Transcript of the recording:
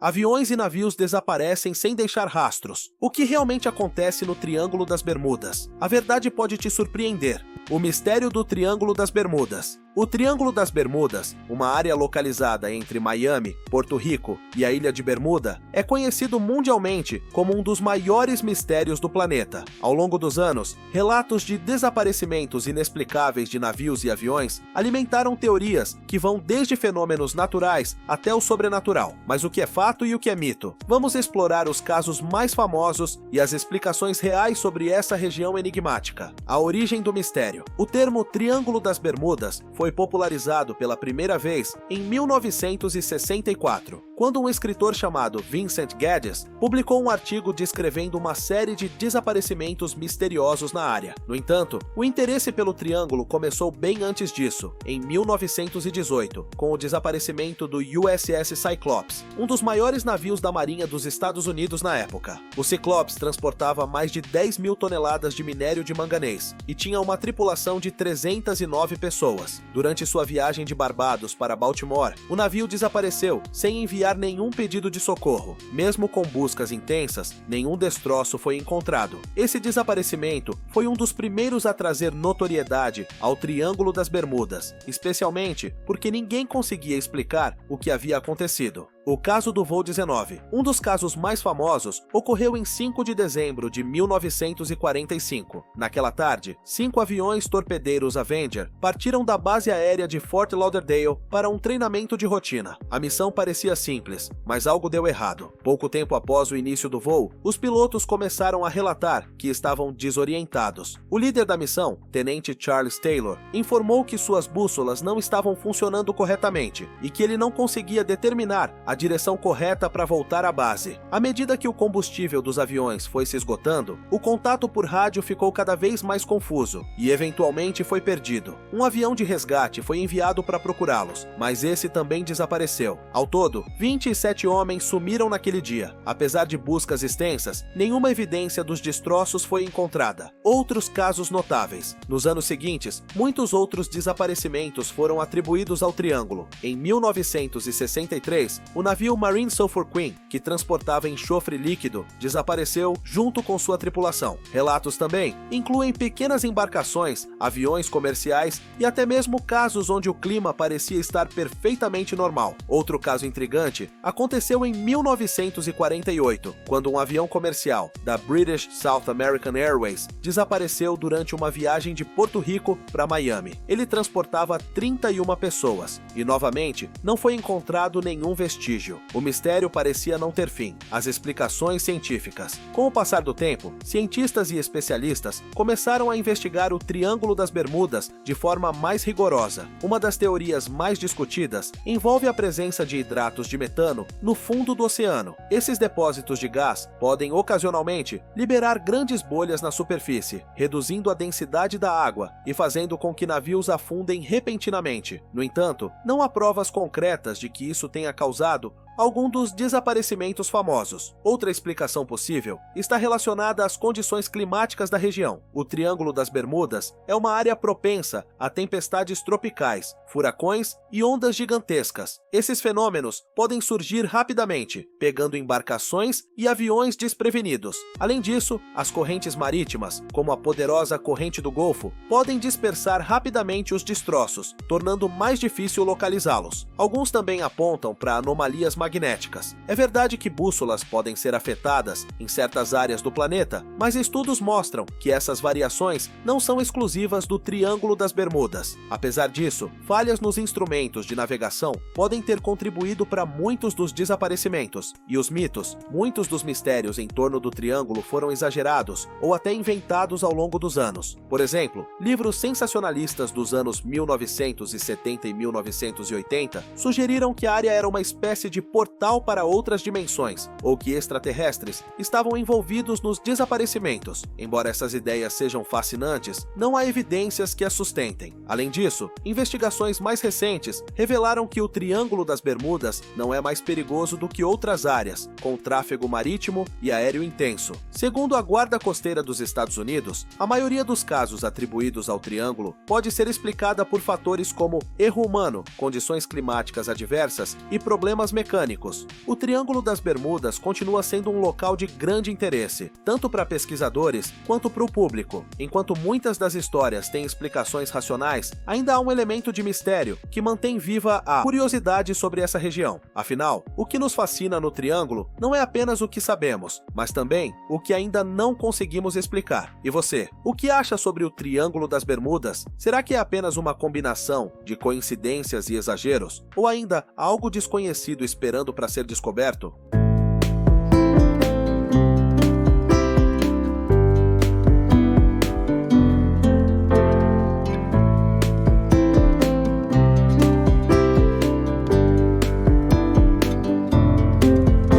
Aviões e navios desaparecem sem deixar rastros. O que realmente acontece no Triângulo das Bermudas? A verdade pode te surpreender. O mistério do Triângulo das Bermudas. O Triângulo das Bermudas, uma área localizada entre Miami, Porto Rico e a Ilha de Bermuda, é conhecido mundialmente como um dos maiores mistérios do planeta. Ao longo dos anos, relatos de desaparecimentos inexplicáveis de navios e aviões alimentaram teorias que vão desde fenômenos naturais até o sobrenatural. Mas o que é fato e o que é mito? Vamos explorar os casos mais famosos e as explicações reais sobre essa região enigmática. A origem do mistério. O termo Triângulo das Bermudas foi popularizado pela primeira vez em 1964, quando um escritor chamado Vincent Geddes publicou um artigo descrevendo uma série de desaparecimentos misteriosos na área. No entanto, o interesse pelo triângulo começou bem antes disso, em 1918, com o desaparecimento do USS Cyclops, um dos maiores navios da Marinha dos Estados Unidos na época. O Cyclops transportava mais de 10 mil toneladas de minério de manganês e tinha uma tripulação de 309 pessoas. Durante sua viagem de Barbados para Baltimore, o navio desapareceu sem enviar nenhum pedido de socorro. Mesmo com buscas intensas, nenhum destroço foi encontrado. Esse desaparecimento foi um dos primeiros a trazer notoriedade ao Triângulo das Bermudas, especialmente porque ninguém conseguia explicar o que havia acontecido. O caso do voo 19. Um dos casos mais famosos ocorreu em 5 de dezembro de 1945. Naquela tarde, 5 aviões torpedeiros Avenger partiram da base aérea de Fort Lauderdale para um treinamento de rotina. A missão parecia simples, mas algo deu errado. Pouco tempo após o início do voo, os pilotos começaram a relatar que estavam desorientados. O líder da missão, Tenente Charles Taylor, informou que suas bússolas não estavam funcionando corretamente e que ele não conseguia determinar a direção correta para voltar à base. À medida que o combustível dos aviões foi se esgotando, o contato por rádio ficou cada vez mais confuso e eventualmente foi perdido. Um avião de resgate foi enviado para procurá-los, mas esse também desapareceu. Ao todo, 27 homens sumiram naquele dia. Apesar de buscas extensas, nenhuma evidência dos destroços foi encontrada. Outros casos notáveis. Nos anos seguintes, muitos outros desaparecimentos foram atribuídos ao Triângulo. Em 1963, o navio Marine Sulphur Queen, que transportava enxofre líquido, desapareceu junto com sua tripulação. Relatos também incluem pequenas embarcações, aviões comerciais e até mesmo casos onde o clima parecia estar perfeitamente normal. Outro caso intrigante aconteceu em 1948, quando um avião comercial da British South American Airways desapareceu durante uma viagem de Porto Rico para Miami. Ele transportava 31 pessoas e, novamente, não foi encontrado nenhum vestígio. O mistério parecia não ter fim. As explicações científicas. Com o passar do tempo, cientistas e especialistas começaram a investigar o Triângulo das Bermudas de forma mais rigorosa. Uma das teorias mais discutidas envolve a presença de hidratos de metano no fundo do oceano. Esses depósitos de gás podem ocasionalmente liberar grandes bolhas na superfície, reduzindo a densidade da água e fazendo com que navios afundem repentinamente. No entanto, não há provas concretas de que isso tenha causado algum dos desaparecimentos famosos. Outra explicação possível está relacionada às condições climáticas da região. O Triângulo das Bermudas é uma área propensa a tempestades tropicais, furacões e ondas gigantescas. Esses fenômenos podem surgir rapidamente, pegando embarcações e aviões desprevenidos. Além disso, as correntes marítimas, como a poderosa corrente do Golfo, podem dispersar rapidamente os destroços, tornando mais difícil localizá-los. Alguns também apontam para anomalias magnéticas. É verdade que bússolas podem ser afetadas em certas áreas do planeta, mas estudos mostram que essas variações não são exclusivas do Triângulo das Bermudas. Apesar disso, falhas nos instrumentos de navegação podem ter contribuído para muitos dos desaparecimentos. E os mitos, muitos dos mistérios em torno do Triângulo foram exagerados ou até inventados ao longo dos anos. Por exemplo, livros sensacionalistas dos anos 1970 e 1980 sugeriram que a área era uma espécie de portal para outras dimensões, ou que extraterrestres estavam envolvidos nos desaparecimentos. Embora essas ideias sejam fascinantes, não há evidências que as sustentem. Além disso, investigações mais recentes revelaram que o Triângulo das Bermudas não é mais perigoso do que outras áreas, com tráfego marítimo e aéreo intenso. Segundo a Guarda Costeira dos Estados Unidos, a maioria dos casos atribuídos ao Triângulo pode ser explicada por fatores como erro humano, condições climáticas adversas e problemas mecânicos, oceânicos. O Triângulo das Bermudas continua sendo um local de grande interesse, tanto para pesquisadores quanto para o público. Enquanto muitas das histórias têm explicações racionais, ainda há um elemento de mistério que mantém viva a curiosidade sobre essa região. Afinal, o que nos fascina no Triângulo não é apenas o que sabemos, mas também o que ainda não conseguimos explicar. E você, o que acha sobre o Triângulo das Bermudas? Será que é apenas uma combinação de coincidências e exageros? Ou ainda algo desconhecido esperando para ser descoberto?